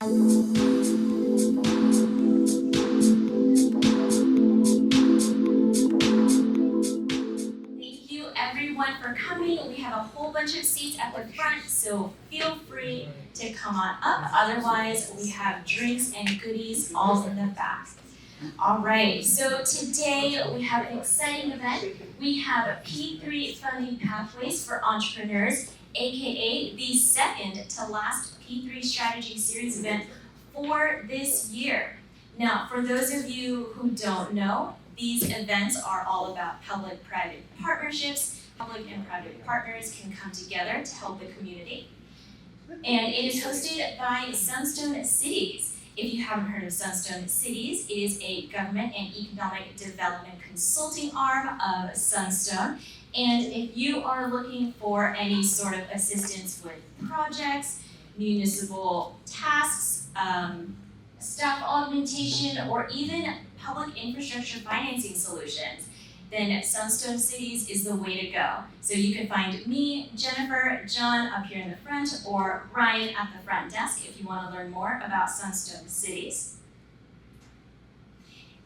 Thank you everyone for coming. We have a whole bunch of seats at the front, so feel free to come on up. Otherwise, we have drinks and goodies all in the back. All right, so today we have an exciting event. We have P3 Funding Pathways for Entrepreneurs, aka the second to last P3 Strategy Series event for this year. Now, for those of you who don't know, these events are all about public-private partnerships. Public and private partners can come together to help the community. And it is hosted by Sunstone Cities. If you haven't heard of Sunstone Cities, it is a government and economic development consulting arm of Sunstone. And if you are looking for any sort of assistance with projects, municipal tasks, staff augmentation, or even public infrastructure financing solutions, then Sunstone Cities is the way to go. So you can find me, Jennifer, John up here in the front, or Ryan at the front desk if you want to learn more about Sunstone Cities.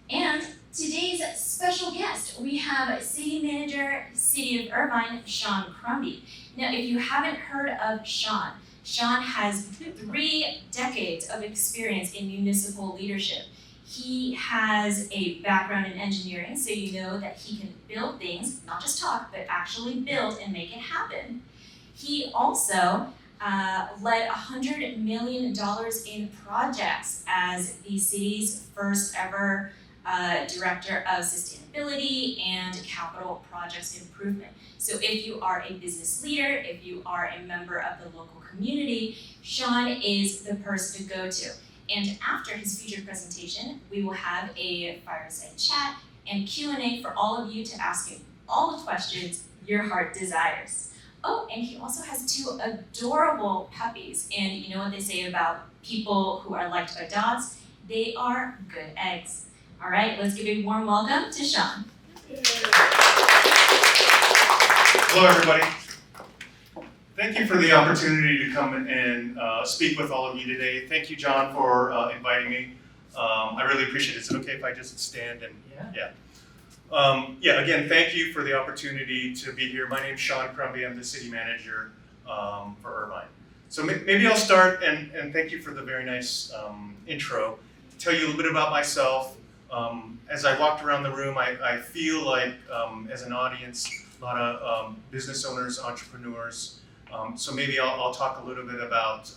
And today's special guest, we have City Manager, City of Irvine, Sean Crumby. Now, if you haven't heard of Sean has 3 decades of experience in municipal leadership. He has a background in engineering, so you know that he can build things, not just talk, but actually build and make it happen. He also led $100 million in projects as the city's first ever Director of Sustainability and Capital Projects Improvement. So if you are a business leader, if you are a member of the local community, Sean is the person to go to. And after his featured presentation, we will have a fireside chat and Q&A for all of you to ask him all the questions your heart desires. Oh, and he also has 2 adorable puppies. And you know what they say about people who are liked by dogs? They are good eggs. All right, let's give a warm welcome to Sean. Hello, everybody. Thank you for the opportunity to come and speak with all of you today. Thank you, John, for inviting me. I really appreciate it. Is it okay if I just stand and again, thank you for the opportunity to be here. My name's Sean Crumby. I'm the city manager for Irvine. So maybe I'll start, and thank you for the very nice intro, to tell you a little bit about myself. As I walked around the room, I feel like as an audience, a lot of business owners, entrepreneurs. So maybe I'll talk a little bit about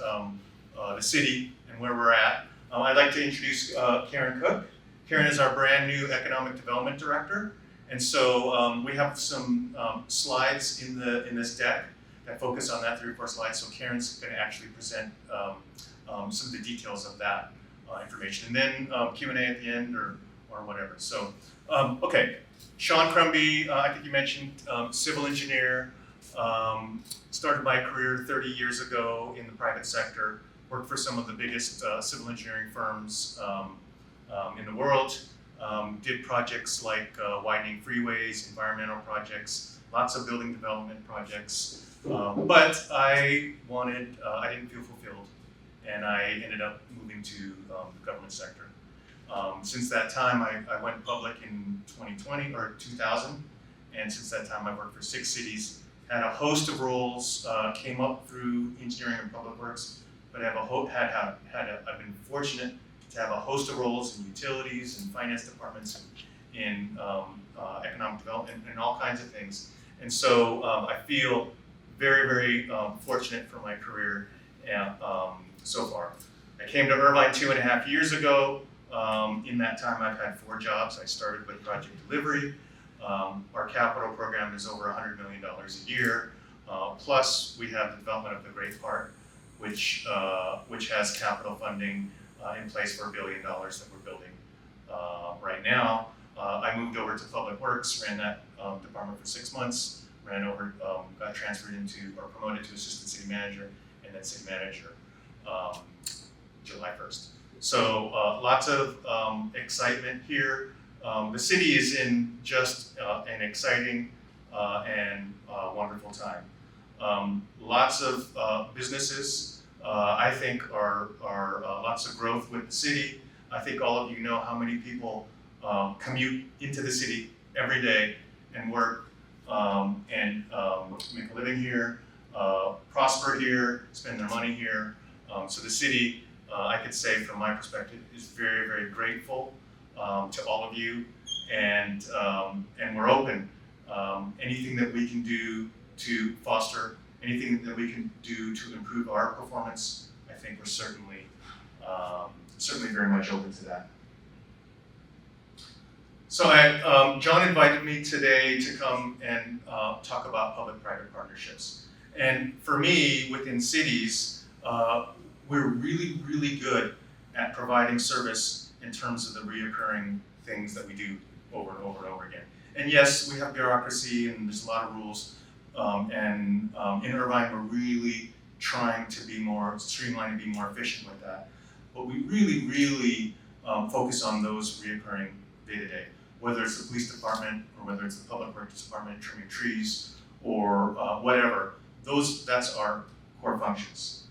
the city and where we're at. I'd like to introduce Karen Cook. Karen is our brand new Economic Development Director. And so we have some slides in this deck that focus on that 3 or 4 slides. So Karen's going to actually present some of the details of that information. And then Q&A at the end or whatever. So, okay. Sean Crumby, I think you mentioned civil engineer. Started my career 30 years ago in the private sector, worked for some of the biggest civil engineering firms in the world, did projects like widening freeways, environmental projects, lots of building development projects, but I didn't feel fulfilled, and I ended up moving to the government sector. Since that time, I went public in 2020 or 2000, and since that time I've worked for 6 cities, had a host of roles, came up through engineering and public works, but I've been fortunate to have a host of roles in utilities and finance departments, in economic development, and all kinds of things. And so I feel very, very fortunate for my career so far. I came to Irvine 2.5 years ago. In that time, I've had 4 jobs. I started with project delivery. Our capital program is over $100 million a year. Plus, we have the development of the Great Park, which has capital funding in place for $1 billion that we're building right now. I moved over to Public Works, ran that department for 6 months, got transferred into or promoted to assistant city manager, and then city manager July 1st. So lots of excitement here. The city is in just an exciting and wonderful time. Lots of businesses, I think, are lots lots of growth with the city. I think all of you know how many people commute into the city every day and work and make a living here, prosper here, spend their money here. So the city, I could say from my perspective, is very, very grateful to all of you, and we're open. Anything that we can do to foster, anything that we can do to improve our performance, I think we're certainly very much open to that. So John invited me today to come and talk about public-private partnerships. And for me, within cities, we're really, really good at providing service in terms of the reoccurring things that we do over and over and over again. And yes, we have bureaucracy and there's a lot of rules. In Irvine, we're really trying to be more streamlined and be more efficient with that. But we really, really focus on those reoccurring day-to-day, whether it's the police department or whether it's the public works department trimming trees or whatever. That's our core functions.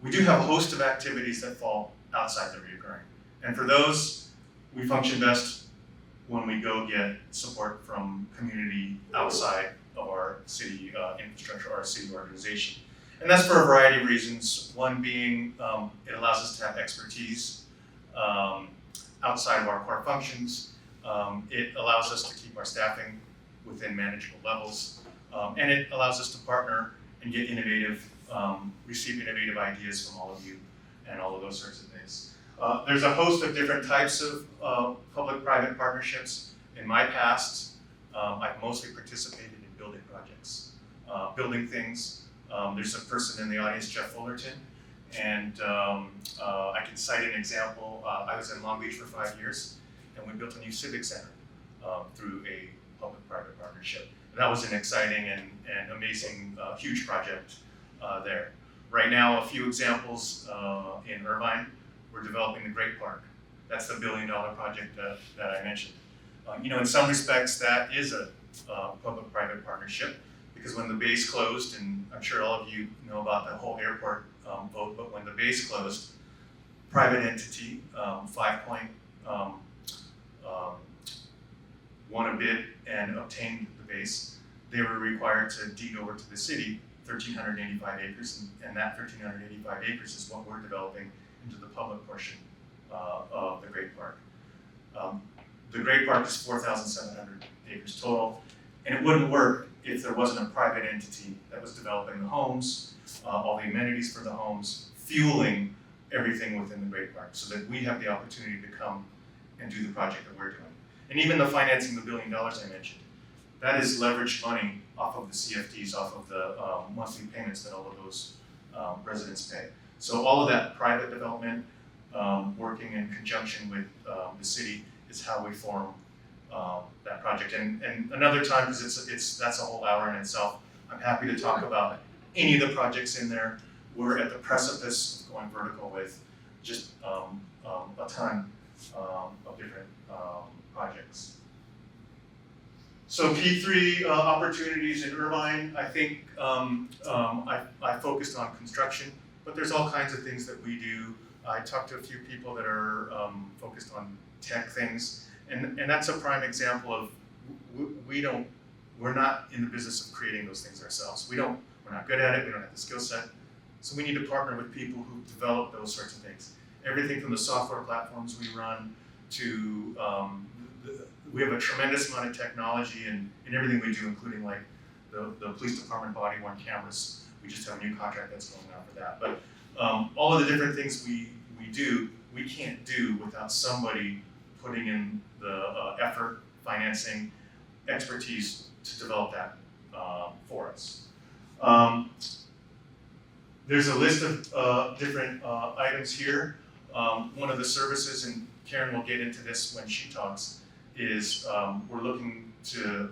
We do have a host of activities that fall outside the reoccurring. And for those, we function best when we go get support from community outside of our city infrastructure or our city organization. And that's for a variety of reasons. One being, it allows us to have expertise outside of our core functions. It allows us to keep our staffing within manageable levels. And it allows us to partner and get innovative, receive innovative ideas from all of you and all of those sorts of things. There's a host of different types of public-private partnerships. In my past, I've mostly participated in building projects, building things. There's a person in the audience, Jeff Fullerton, and I can cite an example. I was in Long Beach for 5 years, and we built a new civic center through a public-private partnership. And that was an exciting and amazing, huge project there. Right now, a few examples in Irvine. We're developing the Great Park. That's the $1 billion project that I mentioned. In some respects, that is a public-private partnership, because when the base closed, and I'm sure all of you know about the whole airport vote, but when the base closed, private entity, 5 Point, won a bid and obtained the base. They were required to deed over to the city 1,385 acres, and that 1,385 acres is what we're developing into the public portion of the Great Park. The Great Park is 4,700 acres total, and it wouldn't work if there wasn't a private entity that was developing the homes, all the amenities for the homes, fueling everything within the Great Park, so that we have the opportunity to come and do the project that we're doing. And even the financing, the $1 billion I mentioned, that is leveraged money off of the CFDs, off of the monthly payments that all of those residents pay. So all of that private development, working in conjunction with the city, is how we form that project. And another time, because that's a whole hour in itself, I'm happy to talk about any of the projects in there. We're at the precipice of going vertical with just a ton of different projects. So P3 opportunities in Irvine, I think I focused on construction, but there's all kinds of things that we do. I talked to a few people that are focused on tech things, and that's a prime example of we're not in the business of creating those things ourselves. We're not good at it, we don't have the skill set, so we need to partner with people who develop those sorts of things. Everything from the software platforms we run to we have a tremendous amount of technology in everything we do, including like the police department body-worn cameras. We just have a new contract that's going on for that. But all of the different things we do, we can't do without somebody putting in the effort, financing, expertise to develop that for us. There's a list of different items here. One of the services, and Karen will get into this when she talks, is we're looking to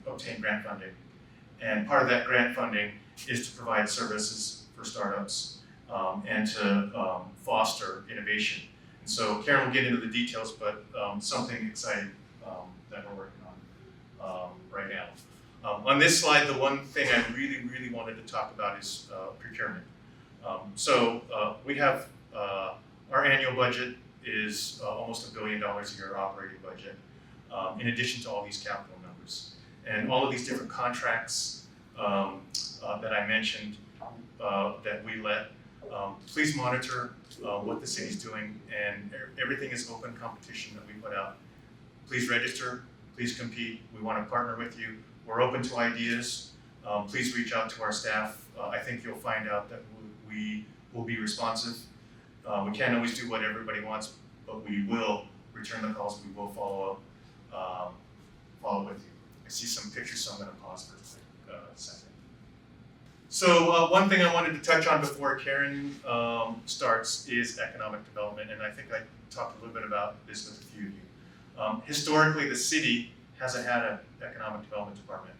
obtain grant funding. And part of that grant funding is to provide services for startups and to foster innovation. And so Karen will get into the details, but something exciting that we're working on right now. On this slide, the one thing I really, really wanted to talk about is procurement. So we have our annual budget is almost $1 billion a year operating budget, in addition to all these capital numbers. And all of these different contracts that I mentioned that we let, please monitor what the city's doing, and everything is open competition that we put out. Please register, please compete, we want to partner with you. We're open to ideas. Please reach out to our staff. I think you'll find out that we will be responsive. We can't always do what everybody wants, but we will return the calls, we will follow with you. I see some pictures, so I'm going to pause for a quick second. So one thing I wanted to touch on before Karen starts is economic development, and I think I talked a little bit about this with a few of you. Historically, the city hasn't had an economic development department.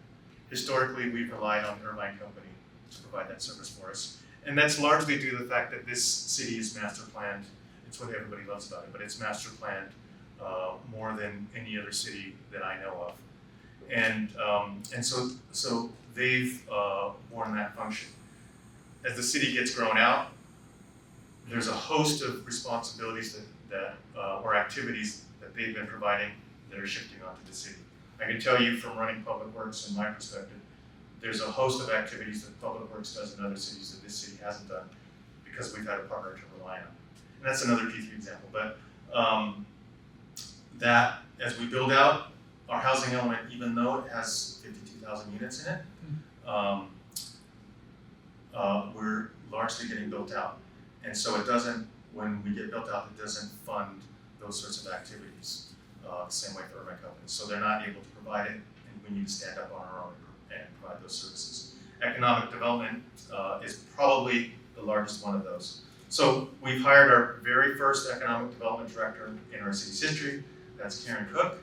Historically, we've relied on the Irvine company to provide that service for us. And that's largely due to the fact that this city is master planned. It's what everybody loves about it, but it's master planned more than any other city that I know of. And so they've borne that function. As the city gets grown out, there's a host of responsibilities that or activities that they've been providing that are shifting onto the city. I can tell you from running Public Works in my perspective, there's a host of activities that Public Works does in other cities that this city hasn't done because we've had a partner to rely on. And that's another P3 example. But that, as we build out our housing element, even though it has 52,000 units in it, we're largely getting built out. And so it doesn't, when we get built out, it doesn't fund those sorts of activities the same way for urban companies. So they're not able to provide it, and we need to stand up on our own and provide those services. Economic development is probably the largest one of those. So we've hired our very first economic development director in our city's history. That's Karen Cook,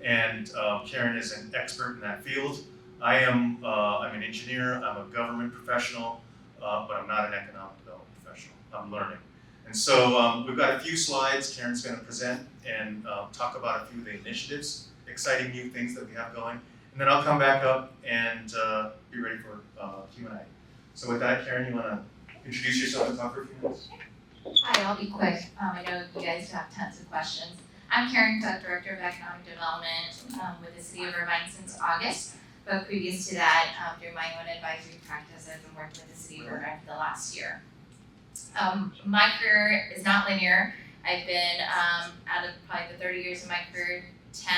and Karen is an expert in that field. I'm an engineer, I'm a government professional, but I'm not an economic development professional. I'm learning. And so we've got a few slides Karen's going to present and talk about a few of the initiatives, exciting new things that we have going. And then I'll come back up and be ready for Q&A. So with that, Karen, you want to introduce yourself and talk for a few minutes? Hi, I'll be quick. I know you guys have tons of questions. I'm Karen Cook, Director of Economic Development with the City of Irvine since August. But previous to that, through my own advisory practice, I've been working with the City of Irvine for the last year. My career is not linear. I've been, out of probably the 30 years of my career, 10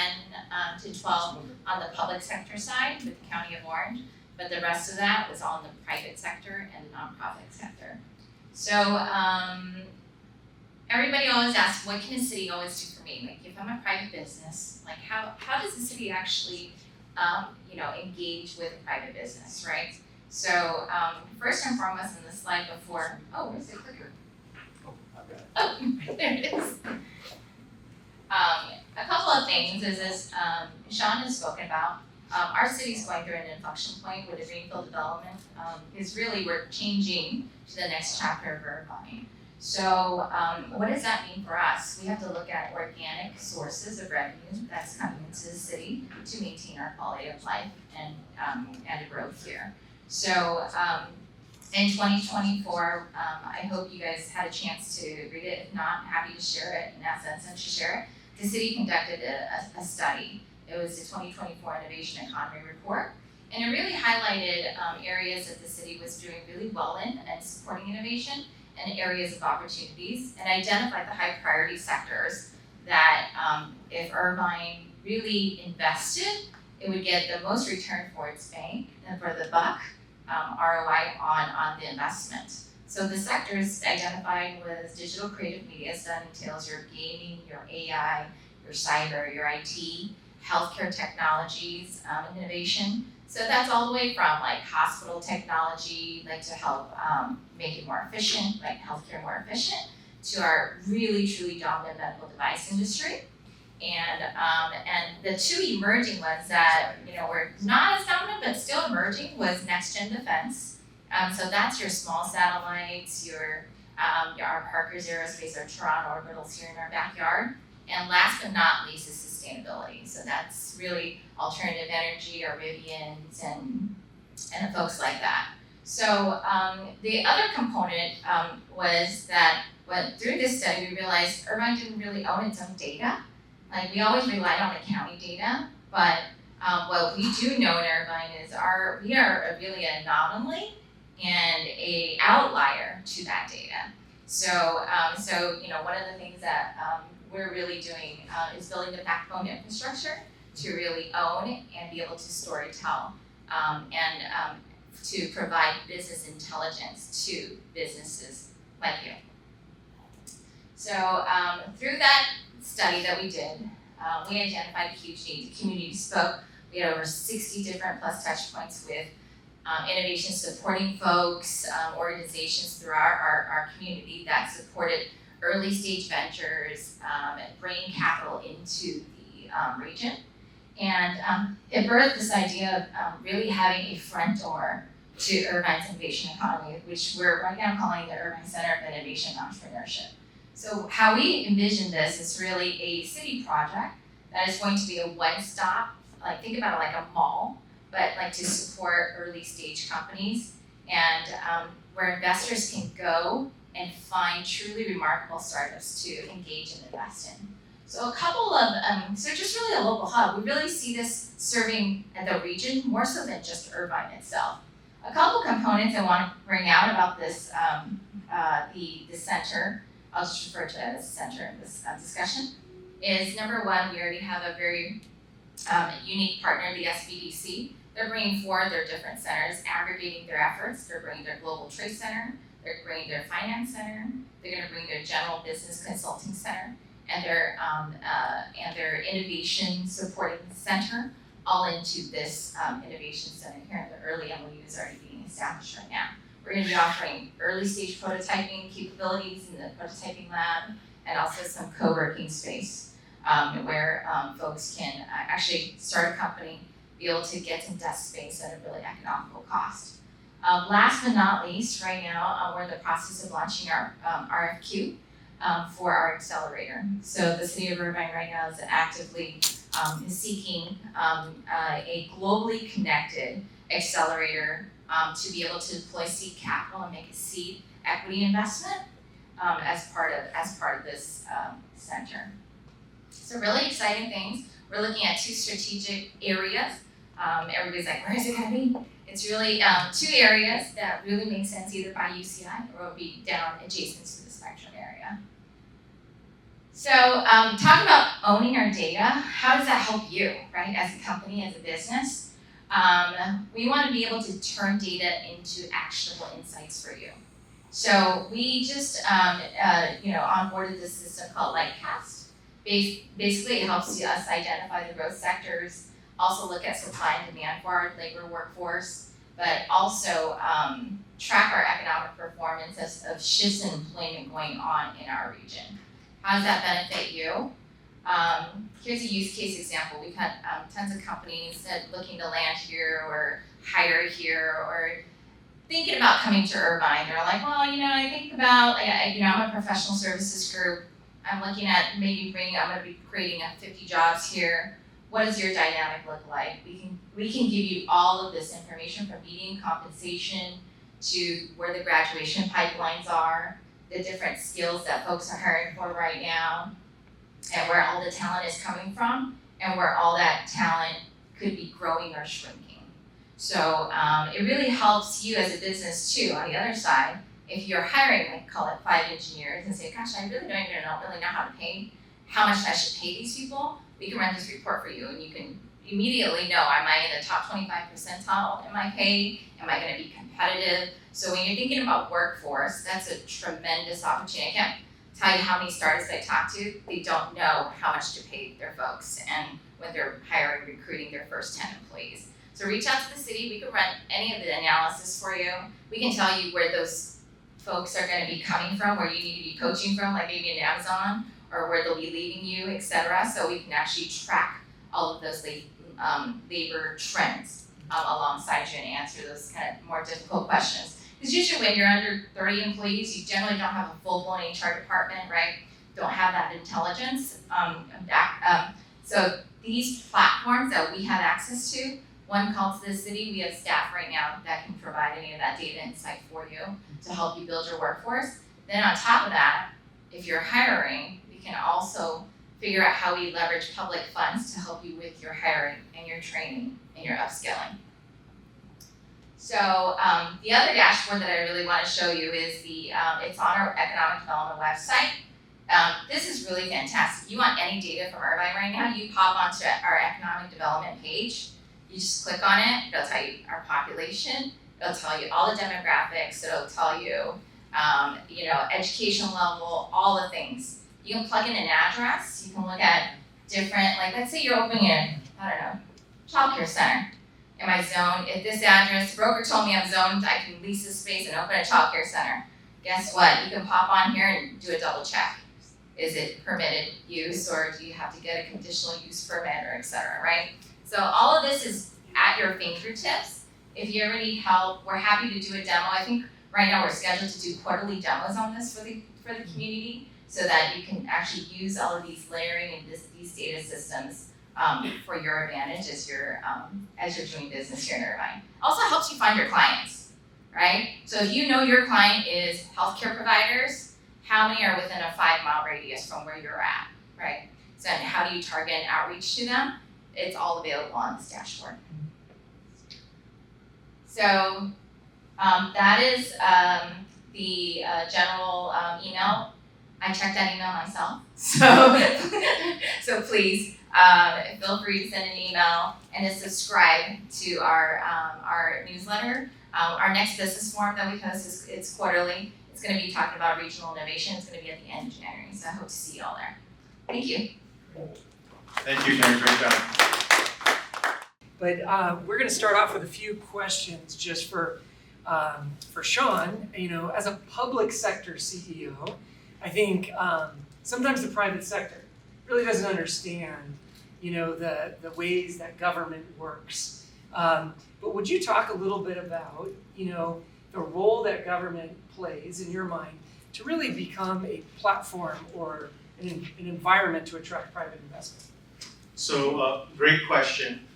to 12 on the public sector side with the County of Orange, but the rest of that was all in the private sector and the nonprofit sector. So everybody always asks, what can a city always do for me? Like if I'm a private business, like how does the city actually engage with a private business, right? So first and foremost in the slide before, where's the clicker? Oh, there it is. A couple of things is this, Sean has spoken about. Our city's going through an inflection point with a greenfield development. Is really we're changing to the next chapter of Irvine. So what does that mean for us? We have to look at organic sources of revenue that's coming into the city to maintain our quality of life and growth here. So in 2024, I hope you guys had a chance to read it. If not, happy to share it and ask Vincent to share it. The city conducted a study. It was the 2024 Innovation Economy Report. And it really highlighted areas that the city was doing really well in and supporting innovation and areas of opportunities, and identified the high priority sectors that if Irvine really invested, it would get the most return for its bang and for the buck ROI on the investment. So the sectors identified was digital creative media, so that entails your gaming, your AI, your cyber, your IT, healthcare technologies, innovation. So that's all the way from like hospital technology, like to help make it more efficient, like healthcare more efficient, to our really truly dominant medical device industry. And the two emerging ones that were not as dominant but still emerging was next gen defense. So that's your small satellites, your our Parker's Aerospace, our Toronto Orbitals here in our backyard. And last but not least is sustainability. So that's really alternative energy, our Rivians, and folks like that. So the other component was that But through this study, we realized Irvine didn't really own its own data. Like, we always relied on the county data, but what we do know in Irvine is we are really an anomaly and a outlier to that data. So one of the things that we're really doing is building the backbone infrastructure to really own and be able to storytell and to provide business intelligence to businesses like you. So through that study that we did, we identified a huge need. The community spoke. We had over 60 different plus touch points with innovation supporting folks, organizations throughout our community that supported early stage ventures, bringing capital into the region. And it birthed this idea of really having a front door to Irvine's innovation economy, which we're right now calling the Irvine Center of Innovation and Entrepreneurship. So how we envision this is really a city project that is going to be a one-stop, like think about it like a mall, but like to support early stage companies and where investors can go and find truly remarkable startups to engage and invest in. So a couple of, so just really a local hub. We really see this serving the region more so than just Irvine itself. A couple components I want to bring out about this, the center, I'll just refer to it as center in this discussion, is number one, we already have a very unique partner, the SBDC. They're bringing forward their different centers, aggregating their efforts. They're bringing their Global Trade Center, they're bringing their Finance Center, they're going to bring their General Business Consulting Center, and their Innovation Supporting Center all into this Innovation Center here. The early MOU is already being established right now. We're going to be offering early stage prototyping capabilities in the prototyping lab and also some co-working space where folks can actually start a company, be able to get some desk space at a really economical cost. Last but not least, right now we're in the process of launching our RFQ for our accelerator. So the City of Irvine right now is actively seeking a globally connected accelerator to be able to deploy seed capital and make a seed equity investment as part of this center. So really exciting things. We're looking at 2 strategic areas. Everybody's like, where is it going to be? It's really 2 areas that really make sense either by UCI or will be down adjacent to the Spectrum area. So talk about owning our data. How does that help you, right, as a company, as a business? We want to be able to turn data into actionable insights for you. So we just onboarded this system called Lightcast. Basically, it helps us identify the growth sectors, also look at supply and demand for our labor workforce, but also track our economic performance of shifts in employment going on in our region. How does that benefit you? Here's a use case example. We've had tons of companies that looking to land here or hire here or thinking about coming to Irvine. They're like, well, I think about, I'm a professional services group. I'm looking at I'm going to be creating 50 jobs here. What does your dynamic look like? We can give you all of this information from median compensation to where the graduation pipelines are, the different skills that folks are hiring for right now, and where all the talent is coming from, and where all that talent could be growing or shrinking. So it really helps you as a business too, on the other side. If you're hiring, call it 5 engineers, and say, gosh, I really don't even know how much I should pay these people, we can run this report for you, and you can immediately know, am I in the top 25 percentile in my pay? Am I going to be competitive? So when you're thinking about workforce, that's a tremendous opportunity. I can't tell you how many startups I talk to, they don't know how much to pay their folks, and when they're recruiting their first 10 employees. So reach out to the city, we can run any of the analysis for you. We can tell you where those folks are going to be coming from, where you need to be poaching from, like maybe in Amazon, or where they'll be leaving you, etc. So we can actually track all of those labor trends alongside you and answer those kind of more difficult questions. Because usually when you're under 30 employees, you generally don't have a full-blown HR department, right? Don't have that intelligence. So these platforms that we have access to, one called to the city, we have staff right now that can provide any of that data insight for you to help you build your workforce. Then on top of that, if you're hiring, we can also figure out how we leverage public funds to help you with your hiring and your training and your upskilling. So the other dashboard that I really want to show you is it's on our economic development website. This is really fantastic. If you want any data from Irvine right now, you pop onto our economic development page. You just click on it. It'll tell you our population. It'll tell you all the demographics. It'll tell you, educational level, all the things. You can plug in an address. You can look at different, like let's say you're opening a, childcare center. Am I zoned? At this address, the broker told me I'm zoned, I can lease this space and open a childcare center. Guess what? You can pop on here and do a double check. Is it permitted use, or do you have to get a conditional use permit, or et cetera, right? So all of this is at your fingertips. If you ever need help, we're happy to do a demo. I think right now we're scheduled to do quarterly demos on this for the community, so that you can actually use all of these layering and these data systems for your advantage as you're doing business here in Irvine. Also helps you find your clients, right? So if you know your client is healthcare providers, how many are within a 5-mile radius from where you're at, right? So and how do you target and outreach to them? It's all available on this dashboard. So that is the general email. I checked that email myself, so please feel free to send an email and to subscribe to our newsletter. Our next business forum that we host it's quarterly. It's going to be talking about regional innovation. It's going to be at the end of January, so I hope to see you all there. Thank you. Thank you, Jen. Great job. But we're going to start off with a few questions just for Sean. As a public sector CEO, I think sometimes the private sector really doesn't understand, the ways that government works. But would you talk a little bit about, the role that government plays in your mind to really become a platform or an environment to attract private investment? So, great question.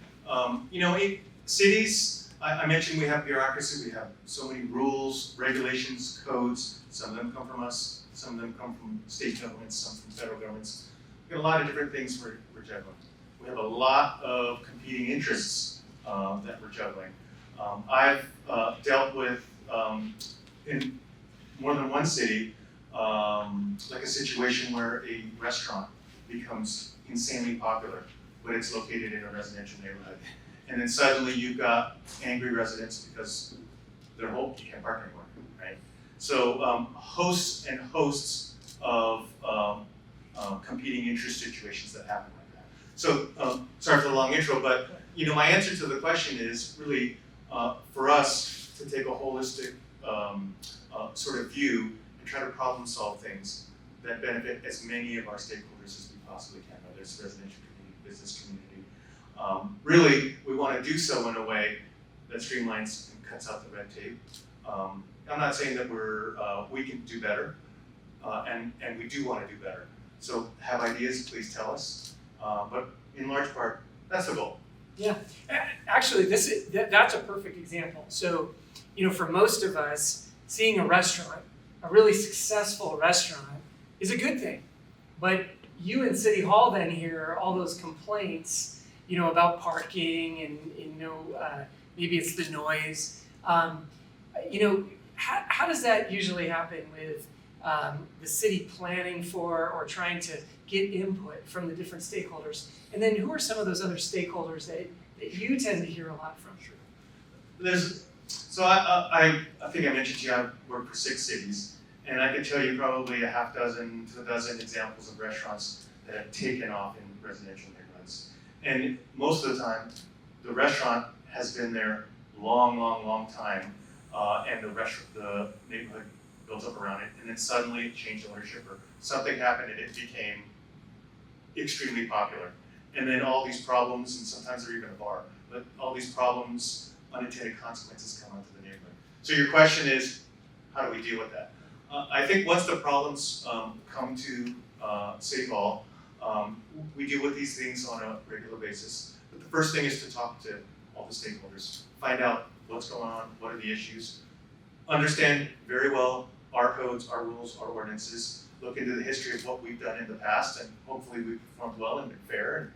Cities, I mentioned we have bureaucracy, we have so many rules, regulations, codes. Some of them come from us, some of them come from state governments, some from federal governments. We've got a lot of different things we're juggling. We have a lot of competing interests that we're juggling. I've dealt with, in more than one city, like a situation where a restaurant becomes insanely popular, but it's located in a residential neighborhood. And then suddenly you've got angry residents because they're home, you can't park anymore, right? So hosts and hosts of competing interest situations that happen like that. So sorry for the long intro, but my answer to the question is really for us to take a holistic sort of view and try to problem solve things that benefit as many of our stakeholders as we possibly can, whether it's residential community, business community. Really, we want to do so in a way that streamlines and cuts out the red tape. I'm not saying that we can do better, and we do want to do better. So have ideas, please tell us. But in large part, that's the goal. Yeah, actually, that's a perfect example. So, for most of us, seeing a restaurant, a really successful restaurant, is a good thing. But you in City Hall then hear all those complaints, about parking and maybe it's the noise. How does that usually happen with the city planning for or trying to get input from the different stakeholders? And then who are some of those other stakeholders that you tend to hear a lot from? So I think I mentioned to you I work for 6 cities, and I can tell you probably a half dozen to a dozen examples of restaurants that have taken off in residential neighborhoods. And most of the time, the restaurant has been there long time, and the neighborhood built up around it, and then suddenly it changed ownership or something happened and it became extremely popular. And then all these problems, and sometimes they're even a bar, but all these problems, unintended consequences come onto the neighborhood. So your question is, how do we deal with that? I think once the problems come to City Hall, we deal with these things on a regular basis. But the first thing is to talk to all the stakeholders, find out what's going on, what are the issues, understand very well our codes, our rules, our ordinances, look into the history of what we've done in the past, and hopefully we've performed well and been fair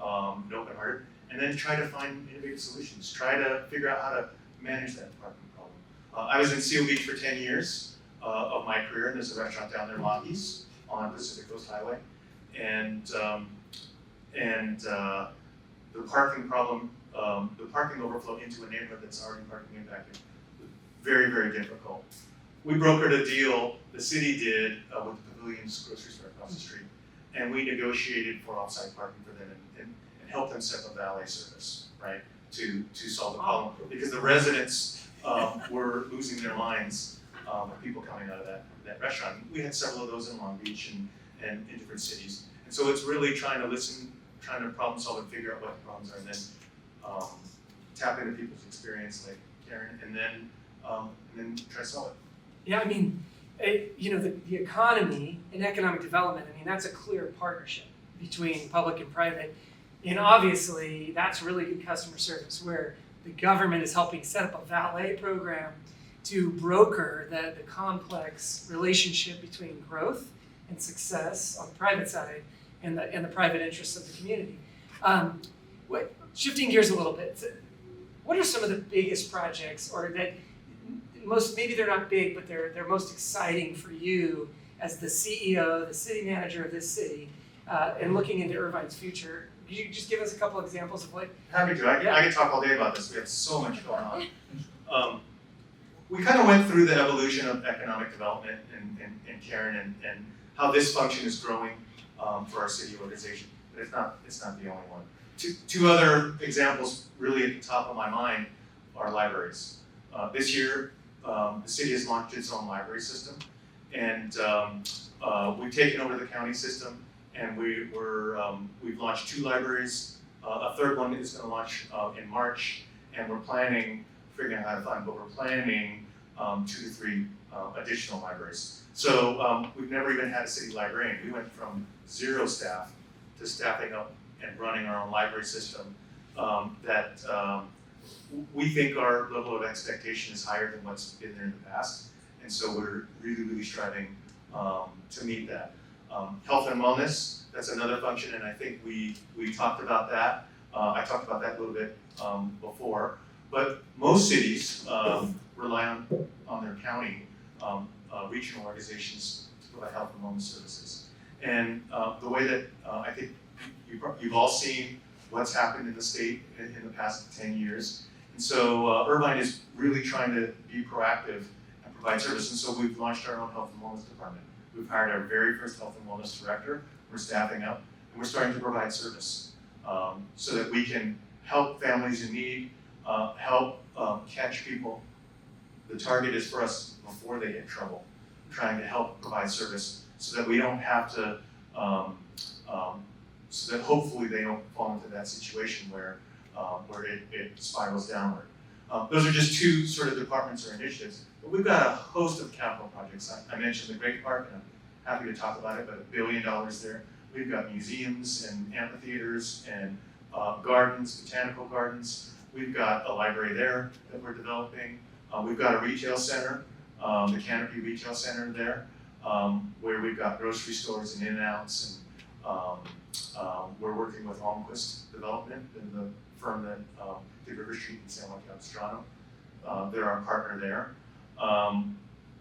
and open-hearted, and then try to find innovative solutions. Try to figure out how to manage that parking problem. I was in Seal Beach for 10 years of my career, and there's a restaurant down there, Lockheed's, on Pacific Coast Highway, and the parking problem, the parking overflow into a neighborhood that's already parking impacted, very, very difficult. We brokered a deal, the city did, with the Pavilion's grocery store across the street, and we negotiated for off-site parking for them and helped them set up valet service, right, to solve the problem. Because the residents were losing their minds with people coming out of that restaurant. We had several of those in Long Beach and in different cities. And so it's really trying to listen, trying to problem solve and figure out what the problems are, and then tap into people's experience, like Karen, and then try to solve it. Yeah, I mean, the economy and economic development, I mean, that's a clear partnership between public and private. And obviously, that's really good customer service, where the government is helping set up a valet program to broker the complex relationship between growth and success on the private side and the private interests of the community. Shifting gears a little bit, what are some of the biggest projects, or that maybe they're not big, but they're most exciting for you as the CEO, the city manager of this city, and looking into Irvine's future? Could you just give us a couple examples of what? Happy to. I could talk all day about this. We have so much going on. We kind of went through the evolution of economic development and Karen and how this function is growing for our city organization, but it's not the only one. Two other examples really at the top of my mind are libraries. This year, the city has launched its own library system, and we've taken over the county system, and we've launched 2 libraries. A third one is going to launch in March, and we're figuring out how to fund, but we're planning 2 to 3 additional libraries. So we've never even had a city librarian. We went from 0 staff to staffing up and running our own library system that we think our level of expectation is higher than what's been there in the past. And so we're really, really striving to meet that. Health and wellness, that's another function, and I think we talked about that. I talked about that a little bit before. But most cities rely on their county regional organizations to provide health and wellness services. And the way that I think you've all seen what's happened in the state in the past 10 years. And so Irvine is really trying to be proactive and provide service. And so we've launched our own health and wellness department. We've hired our very first health and wellness director. We're staffing up, and we're starting to provide service so that we can help families in need, help catch people. The target is for us before they get in trouble, trying to help provide service so that we don't have to, so that hopefully they don't fall into that situation where it spirals downward. Those are just 2 sort of departments or initiatives, but we've got a host of capital projects. I mentioned the Great Park, and I'm happy to talk about it, but $1 billion there. We've got museums and amphitheaters and gardens, botanical gardens. We've got a library there that we're developing. We've got a retail center, the Canopy Retail Center there, where we've got grocery stores and in-and-outs, and we're working with Almquist Development, and the firm that did River Street in San Juan Capistrano. They're our partner there.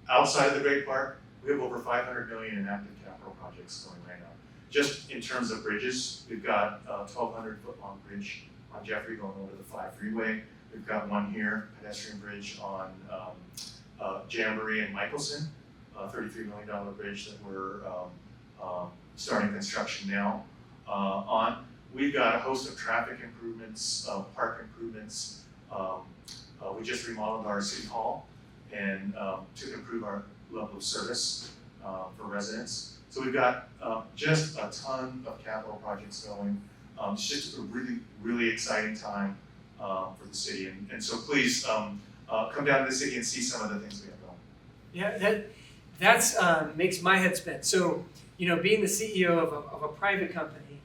Outside of the Great Park, we have over $500 million in active capital projects going right now. Just in terms of bridges, we've got a 1,200-foot-long bridge on Jeffrey going over the 5 freeway. We've got one here, pedestrian bridge on Jamboree and Michelson, a $33 million bridge that we're starting construction now on. We've got a host of traffic improvements, park improvements. We just remodeled our city hall and to improve our level of service for residents. So we've got just a ton of capital projects going. It's just a really, really exciting time for the city. And so please come down to the city and see some of the things we have going. Yeah, that's makes my head spin. So, being the CEO of a private company,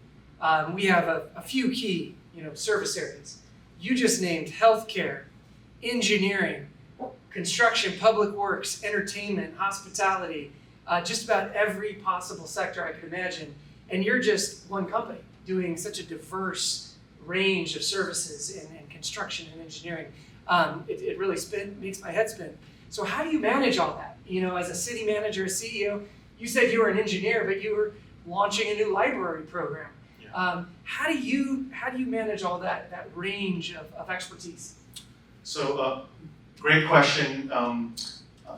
we have a few key, service areas. You just named healthcare, engineering, construction, public works, entertainment, hospitality, just about every possible sector I could imagine. And you're just one company doing such a diverse range of services in construction and engineering. It really makes my head spin. So how do you manage all that? As a city manager, a CEO, you said you were an engineer, but you were launching a new library program. Yeah. How do you manage all that range of expertise? So, great question.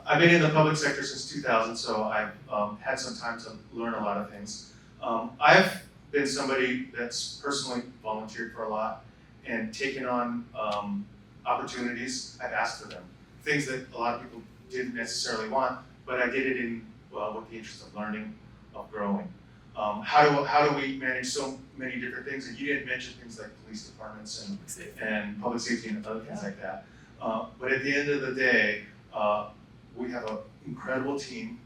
I've been in the public sector since 2000, so I've had some time to learn a lot of things. I've been somebody that's personally volunteered for a lot and taken on opportunities. I've asked for them, things that a lot of people didn't necessarily want, but I did it with the interest of learning, of growing. How do we manage so many different things? And you didn't mention things like police departments and public safety and other things like that. But at the end of the day, we have an incredible team.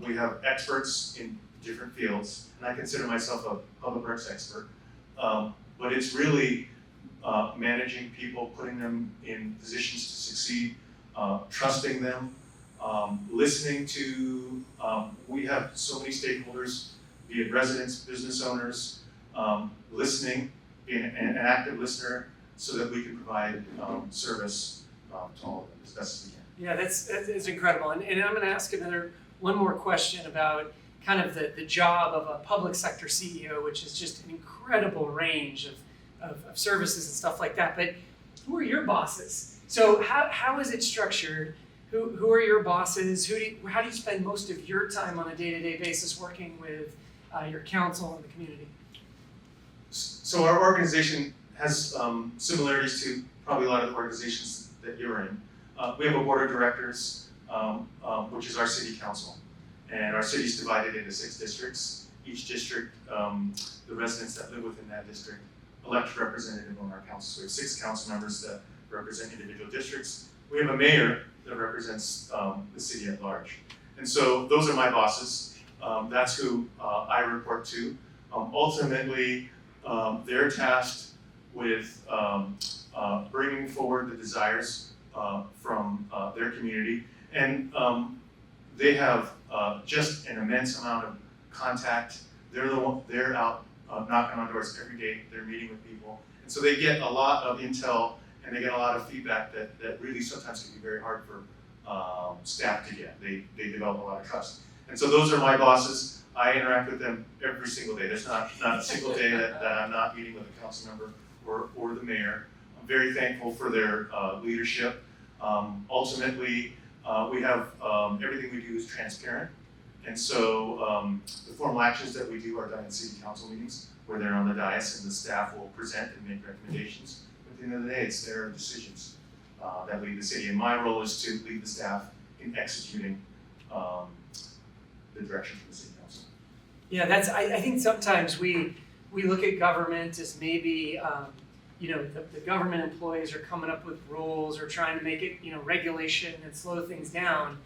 We have experts in different fields, and I consider myself a public works expert. But it's really managing people, putting them in positions to succeed, trusting them, listening to, we have so many stakeholders, be it residents, business owners, listening, being an active listener so that we can provide service to all of them as best as we can. Yeah, that's incredible. And I'm going to ask one more question about kind of the job of a public sector CEO, which is just an incredible range of services and stuff like that. But who are your bosses? So how is it structured? Who are your bosses? How do you spend most of your time on a day-to-day basis working with your council and the community? So our organization has similarities to probably a lot of the organizations that you're in. We have a board of directors, which is our city council. And our city is divided into 6 districts. Each district, the residents that live within that district elect a representative on our council. So we have 6 council members that represent individual districts. We have a mayor that represents the city at large. And so those are my bosses. That's who I report to. Ultimately, they're tasked with bringing forward the desires from their community. And they have just an immense amount of contact. They're out knocking on doors every day. They're meeting with people. And so they get a lot of intel and they get a lot of feedback that really sometimes can be very hard for staff to get. They develop a lot of trust. And so those are my bosses. I interact with them every single day. There's not a single day that I'm not meeting with a council member or the mayor. I'm very thankful for their leadership. Ultimately, we have everything we do is transparent. And so the formal actions that we do are done in city council meetings where they're on the dais and the staff will present and make recommendations. But at the end of the day, it's their decisions that lead the city. And my role is to lead the staff in executing the direction from the city council. Yeah, I think sometimes we look at government as maybe the government employees are coming up with rules or trying to make it regulation and slow things down.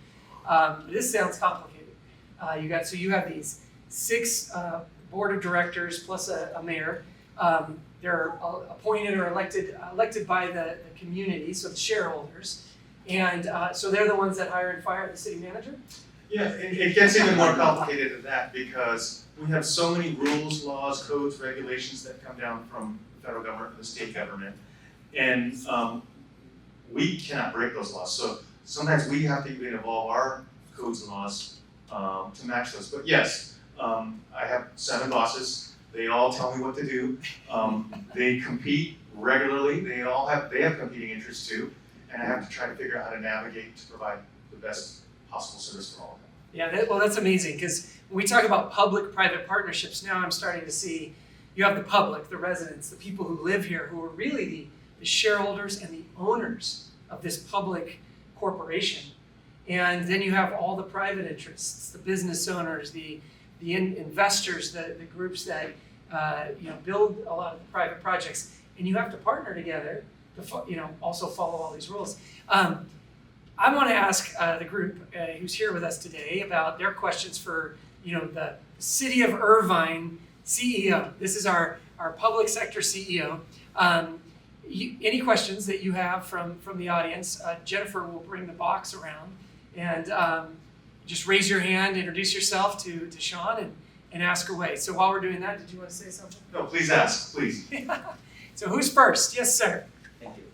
This sounds complicated. You have these 6 board of directors plus a mayor. They're appointed or elected by the community, so the shareholders, and so they're the ones that hire and fire the city manager. Yeah, it gets even more complicated than that because we have so many rules, laws, codes, regulations that come down from the federal government and the state government, and we cannot break those laws. So sometimes we have to even evolve our codes and laws to match those. But yes, I have 7 bosses. They all tell me what to do. They compete regularly. They have competing interests too, and I have to try to figure out how to navigate to provide the best possible service for all of them. Yeah, that's amazing because when we talk about public-private partnerships, now I'm starting to see you have the public, the residents, the people who live here who are really the shareholders and the owners of this public corporation. And then you have all the private interests, the business owners, the investors, the groups that build a lot of the private projects, and you have to partner together to also follow all these rules. I want to ask the group who's here with us today about their questions for the City of Irvine CEO. This is our public sector CEO. Any questions that you have from the audience? Jennifer will bring the box around, and just raise your hand, introduce yourself to Sean, and ask away. So while we're doing that, did you want to say something? No, please ask, please. So who's first? Yes, sir. Thank you.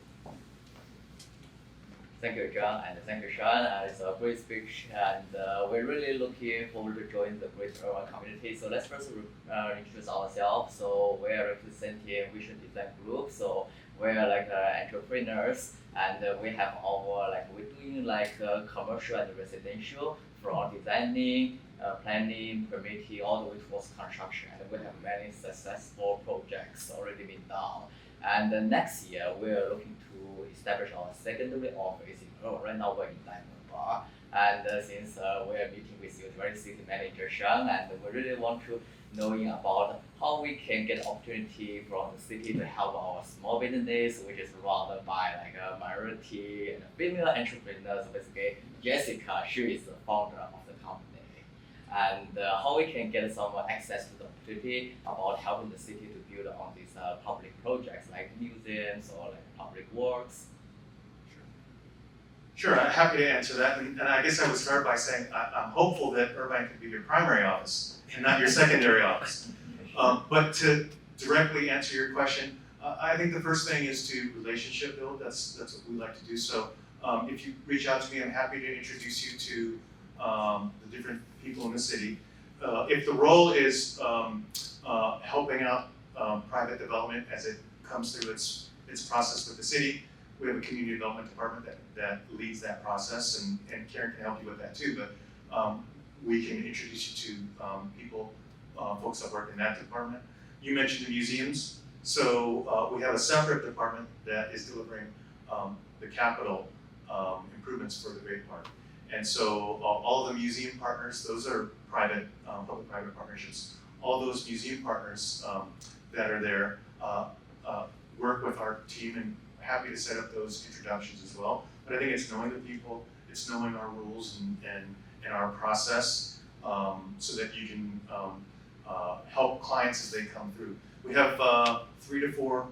Thank you, John, and thank you, Sean. It's a great speech, and we're really looking forward to join the great Irvine community. So let's first introduce ourselves. So we are representing Vision Design Group. So we're like entrepreneurs, and we have our we're doing commercial and residential from designing, planning, permitting, all the way towards construction. And we have many successful projects already been done. And next year, we are looking to establish our secondary office in Irvine. Right now, we're in Diamond Bar. And since we are meeting with you, very city manager Sean, and we really want to knowing about how we can get opportunity from the city to help our small business, which is run by a minority and female entrepreneurs. Basically, Jessica, she is the founder of the company. And how we can get some access to the opportunity about helping the city to build on these public projects like museums or public works. Sure, I'm happy to answer that. And I guess I would start by saying I'm hopeful that Irvine can be your primary office and not your secondary office. But to directly answer your question, I think the first thing is to relationship build. That's what we like to do. So if you reach out to me, I'm happy to introduce you to the different people in the city. If the role is helping out private development as it comes through its process with the city, we have a community development department that leads that process, and Karen can help you with that too. But we can introduce you to people, folks that work in that department. You mentioned the museums, so we have a separate department that is delivering the capital improvements for the Great Park. And so all the museum partners, those are private, public-private partnerships. All those museum partners that are there work with our team, and happy to set up those introductions as well. But I think it's knowing the people, it's knowing our rules and our process, so that you can help clients as they come through. We have 3 to 4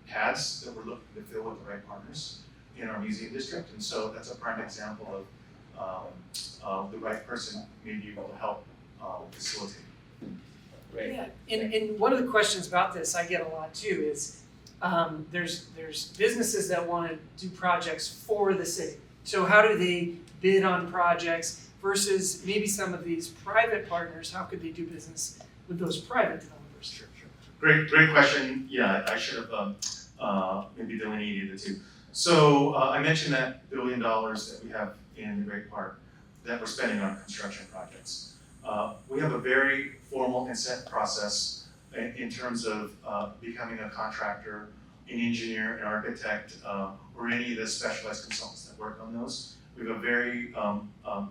pads that we're looking to fill with the right partners in our museum district, and so that's a prime example of the right person may be able to help facilitate. Great. Yeah, and one of the questions about this I get a lot too is there's businesses that want to do projects for the city. So how do they bid on projects versus maybe some of these private partners? How could they do business with those private developers? Sure. Great question. Yeah, I should have maybe delineated the two. So I mentioned that $1 billion that we have in the Great Park that we're spending on construction projects. We have a very formal and set process in terms of becoming a contractor, an engineer, an architect, or any of the specialized consultants that work on those. We have a very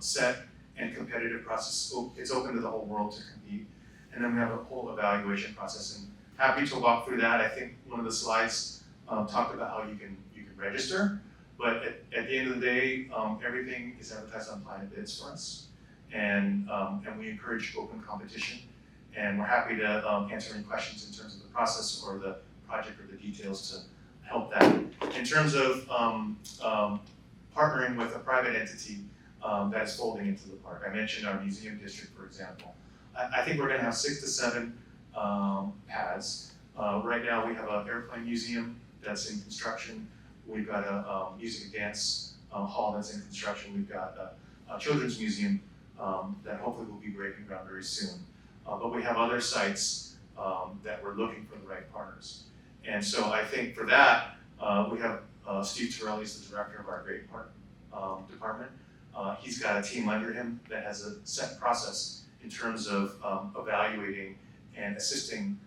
set and competitive process. It's open to the whole world to compete. And then we have a whole evaluation process. And happy to walk through that. I think one of the slides talked about how you can register. But at the end of the day, everything is advertised on Planet Bids for us. And we encourage open competition. And we're happy to answer any questions in terms of the process or the project or the details to help that. In terms of partnering with a private entity that is folding into the park, I mentioned our museum district, for example. I think we're going to have 6 to 7 pads. Right now, we have an airplane museum that's in construction. We've got a music and dance hall that's in construction. We've got a children's museum that hopefully will be breaking ground very soon. But we have other sites that we're looking for the right partners. And so I think for that, we have Steve Torelli is the director of our Great Park department. He's got a team under him that has a set process in terms of evaluating and assisting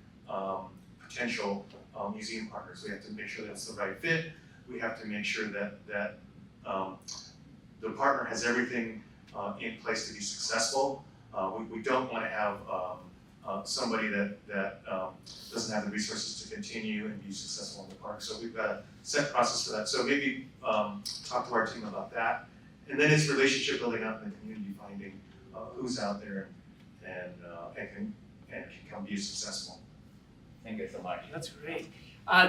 potential museum partners. We have to make sure that's the right fit. We have to make sure that the partner has everything in place to be successful. We don't want to have somebody that doesn't have the resources to continue and be successful in the park. So we've got a set process for that. So maybe talk to our team about that. And then it's relationship building up in the community, finding who's out there and can come be successful. Thank you so much. That's great.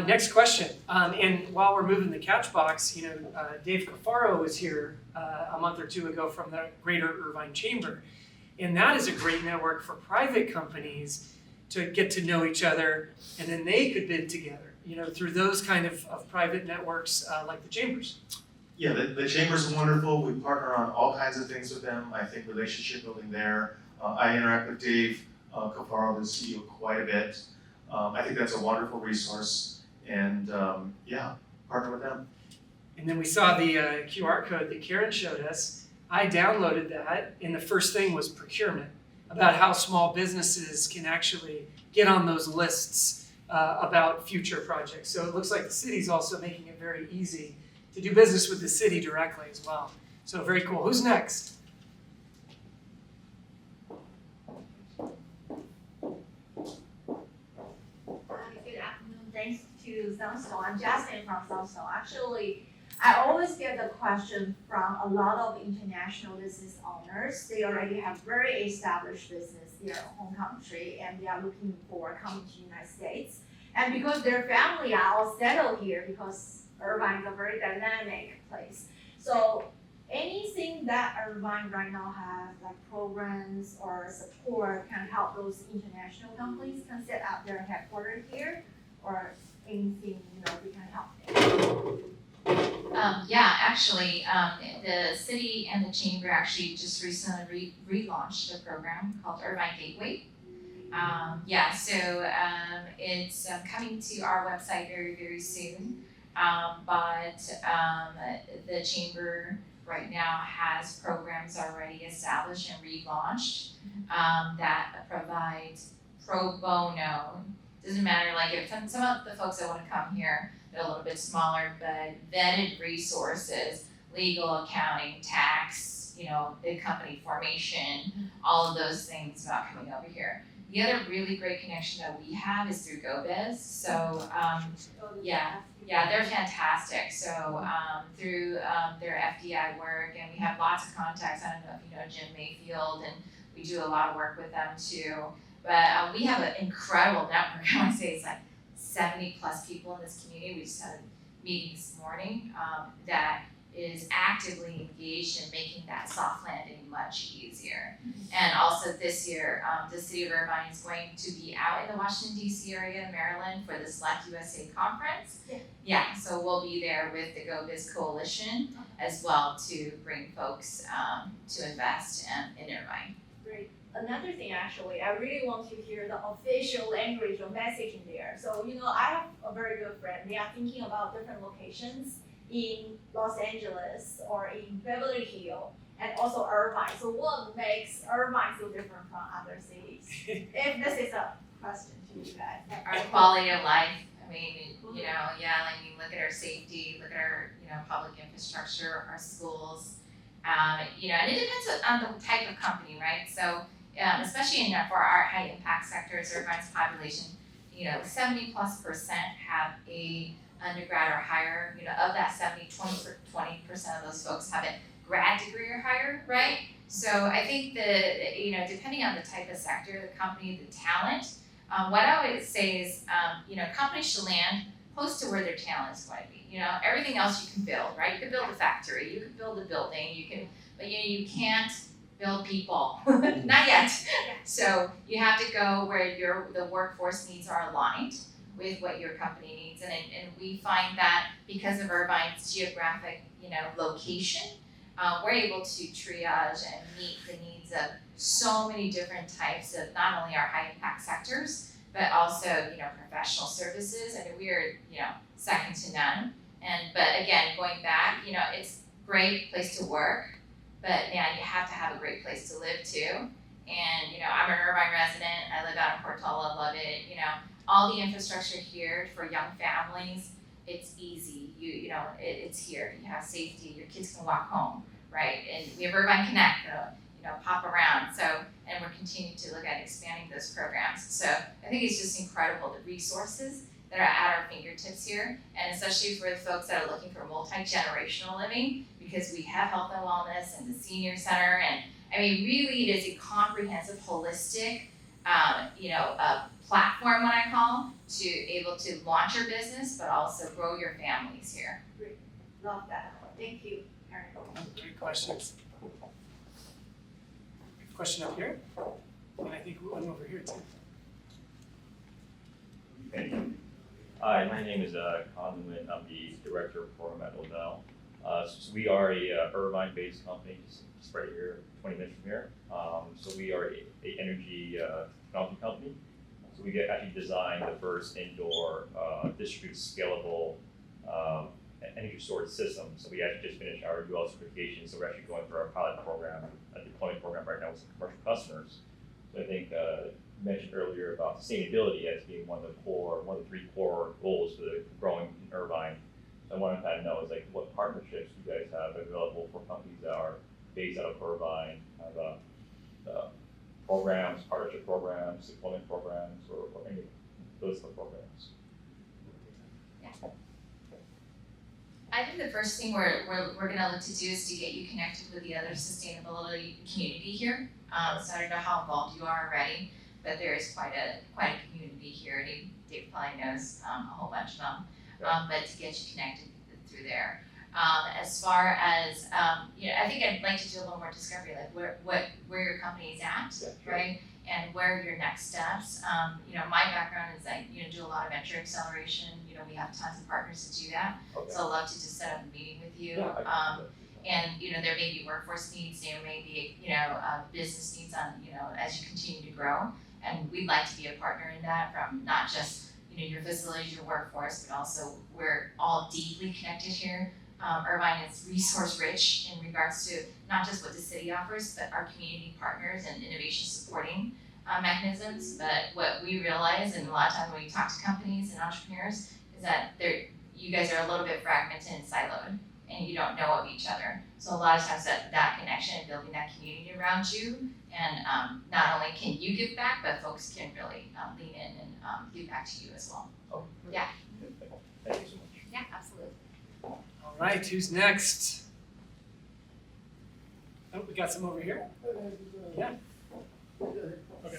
Next question. And while we're moving the catch box, Dave Cafaro was here a month or two ago from the Greater Irvine Chamber. And that is a great network for private companies to get to know each other, and then they could bid together, through those kind of private networks like the chambers. Yeah, the chamber's wonderful. We partner on all kinds of things with them. I think relationship building there. I interact with Dave Cafaro, the CEO, quite a bit. I think that's a wonderful resource, and partner with them. And then we saw the QR code that Karen showed us. I downloaded that, and the first thing was procurement, about how small businesses can actually get on those lists about future projects. So it looks like the city's also making it very easy to do business with the city directly as well. So very cool. Who's next? Good afternoon. Thanks to Sunstone. I'm Jasmine from Sunstone. Actually, I always get the question from a lot of international business owners. They already have very established business in their home country, and they are looking for coming to the United States. And because their family are all settled here, because Irvine is a very dynamic place. So anything that Irvine right now has, like programs or support, can help those international companies can set up their headquarters here, or anything we can help them. Actually, the city and the chamber actually just recently relaunched a program called Irvine Gateway. It's coming to our website very, very soon. But the chamber right now has programs already established and relaunched that provide pro bono. Doesn't matter, like if some of the folks that want to come here, they're a little bit smaller, but vetted resources, legal, accounting, tax, big company formation, all of those things about coming over here. The other really great connection that we have is through GoBiz. So they're fantastic. So through their FDI work, and we have lots of contacts. I don't know if you know Jim Mayfield, and we do a lot of work with them too. But we have an incredible network. I want to say it's like 70 plus people in this community. We just had a meeting this morning that is actively engaged in making that soft landing much easier. And also this year, the city of Irvine is going to be out in the Washington DC area, Maryland, for the Slack USA conference. So we'll be there with the GoBiz Coalition as well to bring folks to invest in Irvine. Great. Another thing, actually, I really want to hear the official language or messaging there. So, I have a very good friend. They are thinking about different locations in Los Angeles or in Beverly Hills, and also Irvine. So what makes Irvine so different from other cities? If this is a question to you guys. Our quality of life. I mean, look at our safety, look at our, public infrastructure, our schools. And it depends on the type of company, right? So, especially for our high impact sectors, Irvine's population, 70+% have a undergrad or higher. Of that 20% of those folks have a grad degree or higher, right? So I think that, depending on the type of sector, the company, the talent, what I always say is, companies should land close to where their talent is going to be. Everything else you can build, right? You can build a factory, you can build a building, but you can't build people, not yet. So you have to go where the workforce needs are aligned with what your company needs, and we find that because of Irvine's geographic, location, we're able to triage and meet the needs of so many different types of not only our high impact sectors, but also professional services. I mean, we are second to none. But again, going back, it's a great place to work, but man, you have to have a great place to live too. And I'm an Irvine resident. I live out in Portola, love it. All the infrastructure here for young families, it's easy. It's here. You have safety. Your kids can walk home, right? And we have Irvine Connect, pop around. So, and we're continuing to look at expanding those programs. So I think it's just incredible, the resources that are at our fingertips here, and especially for the folks that are looking for multi-generational living, because we have health and wellness and the senior center, and I mean, really, it is a comprehensive, holistic, platform, what I call, to able to launch your business, but also grow your families here. Love that. Thank you, Karen. Great questions. Question up here, and I think one over here too. Thank you. Hi, my name is Conlon. I'm the director of program at Odell. So we are a Irvine-based company, just right here, 20 minutes from here. So we are a energy technology company. So we actually designed the first indoor distributed scalable energy storage system. So we actually just finished our UL certification. So we're actually going through our pilot program, a deployment program right now with some commercial customers. So I think you mentioned earlier about sustainability as being one of the three core goals for the growing in Irvine. So I want to kind of know is like what partnerships you guys have available for companies that are based out of Irvine, programs, partnership programs, deployment programs, or any of those programs. I think the first thing we're gonna look to do is to get you connected with the other sustainability community here. So I don't know how involved you are already, but there is quite a community here. Dave probably knows a whole bunch of them. But to get you connected through there. As far as I think I'd like to do a little more discovery, like where your company is at, right? And where are your next steps? My background is I do a lot of venture acceleration. We have tons of partners to do that. Okay. So I'd love to just set up a meeting with you. And there may be workforce needs, there may be business needs on as you continue to grow. And we'd like to be a partner in that, from not just your facilities, your workforce, but also we're all deeply connected here. Irvine is resource rich in regards to not just what the city offers, but our community partners and innovation supporting mechanisms. But what we realize, and a lot of times when we talk to companies and entrepreneurs, is that you guys are a little bit fragmented and siloed, and you don't know of each other. So a lot of times that connection and building that community around you, and not only can you give back, but folks can really lean in and give back to you as well. Oh, Yeah. Thank you so much. Yeah, absolutely. All right, who's next? Oh, we got some over here. Yeah. Okay.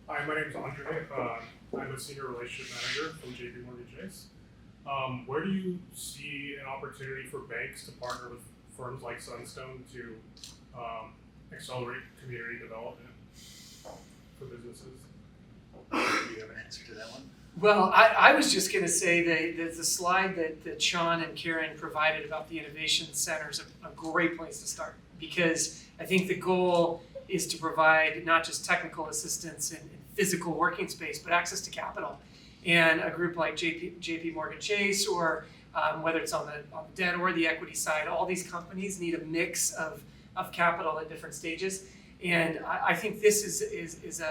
Hi, my name is Andre. I'm a senior relationship manager from JP Morgan Chase. Where do you see an opportunity for banks to partner with firms like Sunstone to accelerate community development for businesses? Do you have an answer to that one? Well, I was just going to say that the slide that Sean and Karen provided about the innovation center is a great place to start, because I think the goal is to provide not just technical assistance and physical working space, but access to capital. And a group like JP Morgan Chase, or whether it's on the debt or the equity side, all these companies need a mix of capital at different stages. And I think this is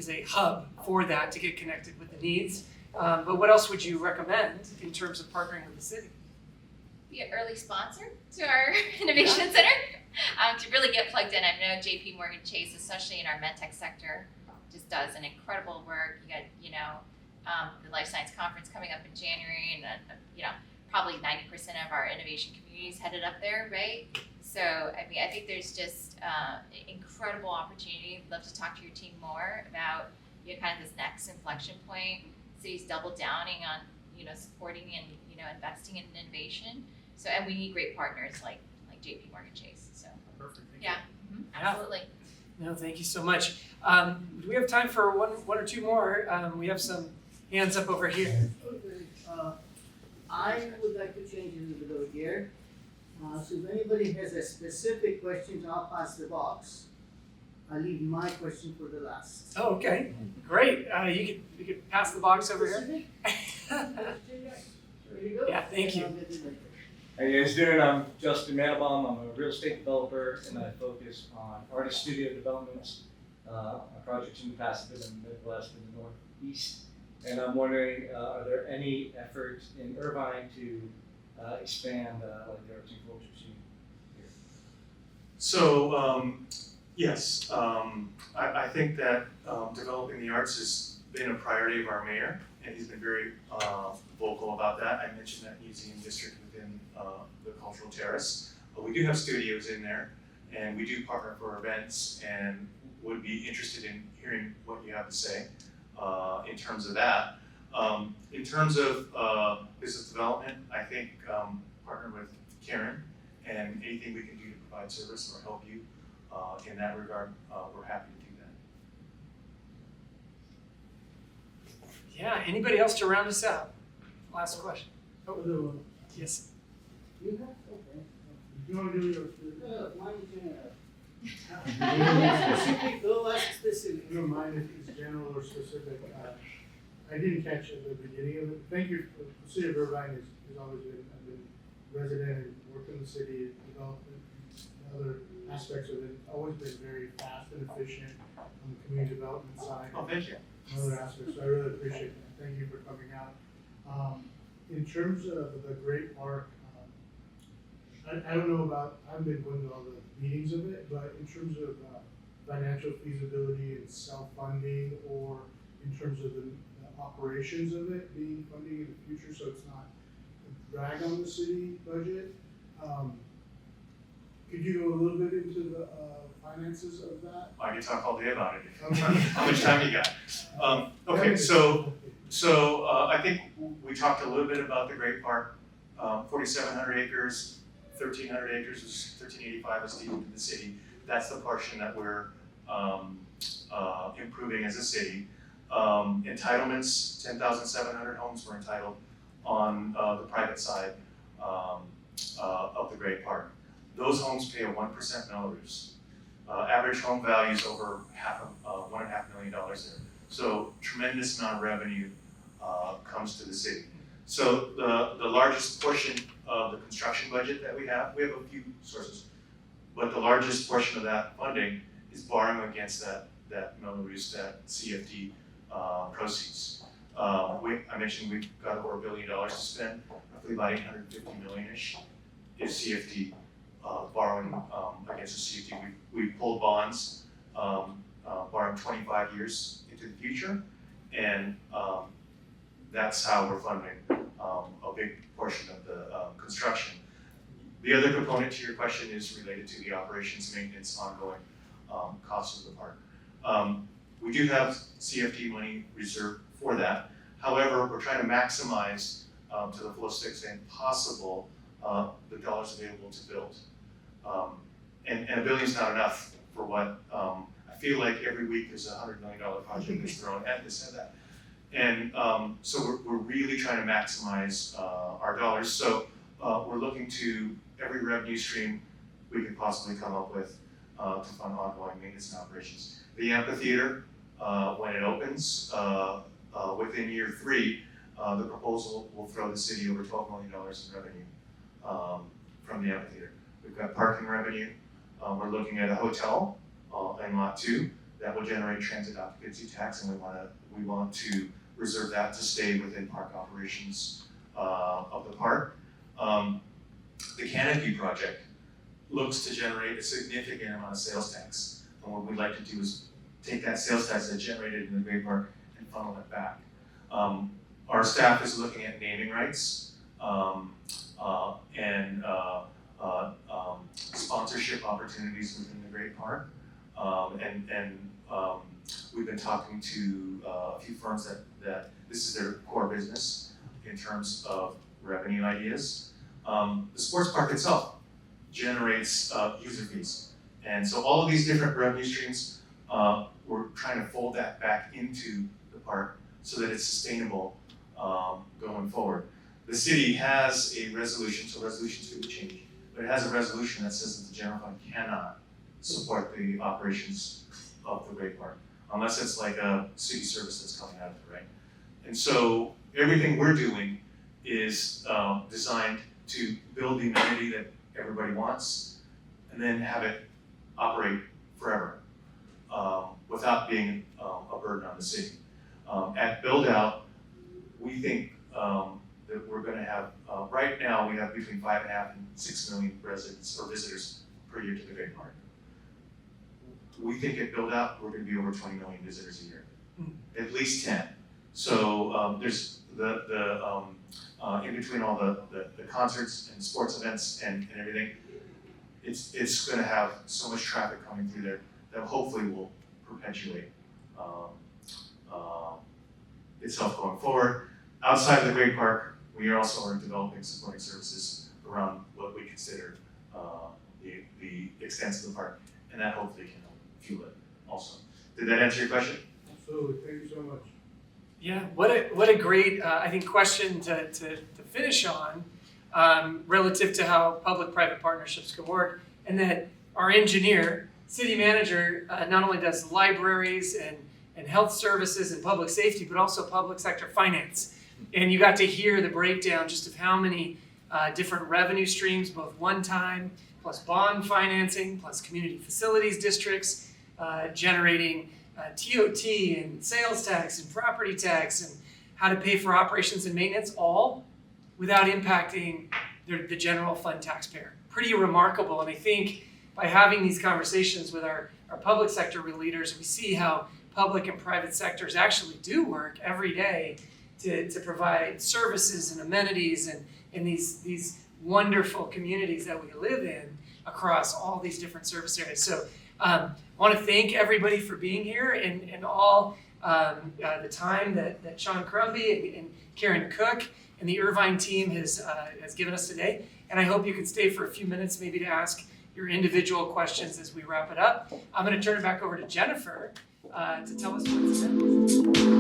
a hub for that, to get connected with the needs. But what else would you recommend in terms of partnering with the city? Be an early sponsor to our innovation center to really get plugged in. I know JP Morgan Chase, especially in our medtech sector, just does an incredible work. You got the life science conference coming up in January, and probably 90% of our innovation community is headed up there, right? So I think there's just incredible opportunity. I'd love to talk to your team more about kind of this next inflection point. City's double downing on supporting and investing in innovation. So, and we need great partners like JP Morgan Chase. So Perfect. Thank yeah, you. absolutely. No, thank you so much. Do we have time for one or two more? We have some hands up over here. Okay, I would like to change a little bit over here. So if anybody has a specific question, I'll pass the box. I'll leave my question for the last. Oh, okay, great. You could pass the box over here. There you go. Yeah, thank you. And I'll get it later. How you guys doing? I'm Justin Mandelbaum. I'm a real estate developer, and I focus on artist studio developments. My projects in the past have been in the Midwest and the Northeast. And I'm wondering, are there any efforts in Irvine to expand like the arts and culture scene here? So, yes, I think that developing the arts has been a priority of our mayor, and he's been very vocal about that. I mentioned that museum district within the cultural terrace. We do have studios in there, and we do partner for events, and would be interested in hearing what you have to say. in terms of that. In terms of business development, I think partner with Karen, and anything we can do to provide service or help you in that regard, we're happy to do that. Yeah, anybody else to round us out? Last question. Oh, Yes. you have, okay. You wanna do your, Mine is specific, go ask specific. your mind is general or specific? I didn't catch at the beginning of it. Thank you. The city of Irvine has always been, I've been resident and worked in the city, development, and other aspects of it. Always been very fast and efficient on the community development side. Oh, thank you. And other aspects. So I really appreciate that. Thank you for coming out. In terms of the Great Park, I don't know about, I haven't been going to all the meetings of it, but in terms of financial feasibility and self-funding, or in terms of the operations of it being funding in the future, so it's not a drag on the city budget, could you go a little bit into the finances of that? I could talk all day about it. How much time you got? Okay, so I think we talked a little bit about the Great Park. 4,700 acres, 1,300 acres, 1,385 is deeded to the city. That's the portion that we're improving as a city. Entitlements, 10,700 homes were entitled on the private side of the Great Park. Those homes pay a 1% Melrose. Average home value is over $1.5 million there. So tremendous amount of revenue comes to the city. So the largest portion of the construction budget that we have a few sources, but the largest portion of that funding is borrowing against that Melrose, that CFD proceeds. I mentioned we've got over $1 billion to spend, roughly about 850 million-ish is CFD borrowing against the CFD. We pulled bonds, borrowing 25 years into the future, and that's how we're funding a big portion of the construction. The other component to your question is related to the operations, maintenance, ongoing costs of the park. We do have CFD money reserved for that. However, we're trying to maximize to the fullest extent possible the dollars available to build. And $1 billion is not enough for what I feel like every week there's a $100 million project that's thrown at this and that. And so we're really trying to maximize our dollars. So we're looking to every revenue stream we could possibly come up with to fund ongoing maintenance and operations. The amphitheater, when it opens, within year 3, the proposal will throw the city over $12 million in revenue from the amphitheater. We've got parking revenue. We're looking at a hotel in Lot 2 that will generate transit occupancy tax, and we want to reserve that to stay within park operations of the park. The canopy project looks to generate a significant amount of sales tax, and what we'd like to do is take that sales tax that's generated in the Great Park and funnel it back. Our staff is looking at naming rights and sponsorship opportunities within the Great Park, and we've been talking to a few firms that this is their core business in terms of revenue ideas. The sports park itself generates user fees, and so all of these different revenue streams, we're trying to fold that back into the park so that it's sustainable going forward. The city has a resolution, so resolutions could change, but it has a resolution that says that the general fund cannot support the operations of the Great Park, unless it's like a city service that's coming out of it, right? And so everything we're doing is designed to build the amenity that everybody wants, and then have it operate forever without being a burden on the city. At build out, we think that we're going to have, right now we have between 5.5 and 6 million residents or visitors per year to the Great Park. We think at build out, we're going to be over 20 million visitors a year, at least 10. So there's in between all the concerts and sports events and everything, it's going to have so much traffic coming through there that hopefully will perpetuate itself going forward. Outside of the Great Park, we also are developing supporting services around what we consider the extents of the park, and that hopefully can help fuel it also. Did that answer your question? Absolutely, thank you so much. Yeah, what a great I think question to finish on relative to how public-private partnerships can work, and that our engineer, city manager, not only does libraries and health services and public safety, but also public sector finance. And you got to hear the breakdown just of how many different revenue streams, both one-time, plus bond financing, plus community facilities districts, generating TOT and sales tax and property tax and how to pay for operations and maintenance, all without impacting the general fund taxpayer. Pretty remarkable, and I think by having these conversations with our public sector leaders, we see how public and private sectors actually do work every day to provide services and amenities and these wonderful communities that we live in across all these different service areas. So I want to thank everybody for being here and all the time that Sean Crumby and Karen Cook and the Irvine team has given us today. And I hope you can stay for a few minutes maybe to ask your individual questions as we wrap it up. I'm going to turn it back over to Jennifer to tell us what's next.